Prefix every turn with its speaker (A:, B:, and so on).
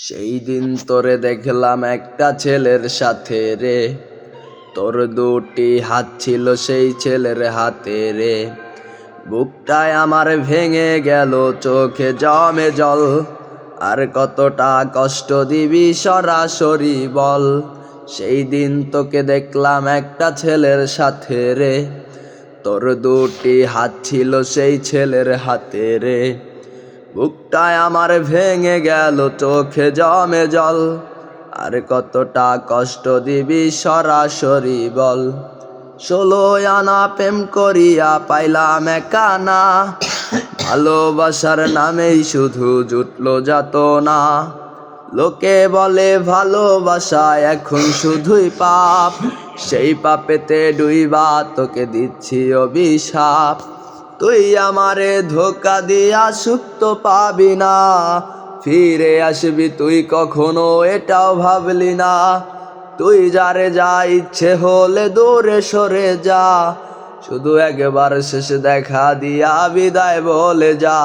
A: সেই দিন তোরে দেখলাম একটা ছেলের সাথে রে, তোর দুটি হাত ছিল সেই ছেলের হাতে রে। বুকটায় আমার ভেঙে গেল, চোখে জমে জল, আর কতটা কষ্ট দিবি সরাসরি বল। সেই দিন তোকে দেখলাম একটা ছেলের সাথে রে, তোর দুটি হাত ছিল সেই ছেলের হাতে রে। বুকটায় আমার ভেঙে গেল, চোখে জমে জল, আর কতটা কষ্ট দিবি সরাসরি বল। 16 আনা প্রেম করিয়া পাইলাম একানা, ভালোবাসার নামেই শুধু জুটলো যাতনা। লোকে বলে ভালোবাসা এখন শুধুই পাপ, সেই পাপেতে ডুইবা তোকে দিচ্ছি অভিশাপ। তুই আমারে ধোকা দিয়া সুখ তো পাবি না, ফিরে আসবি তুই কখনো এটাও ভাবলি না। তুই যারে যা ইচ্ছে হলে দূরে সরে যা, শুধু একবার শেষ দেখা দিয়া বিদায় বলে যা।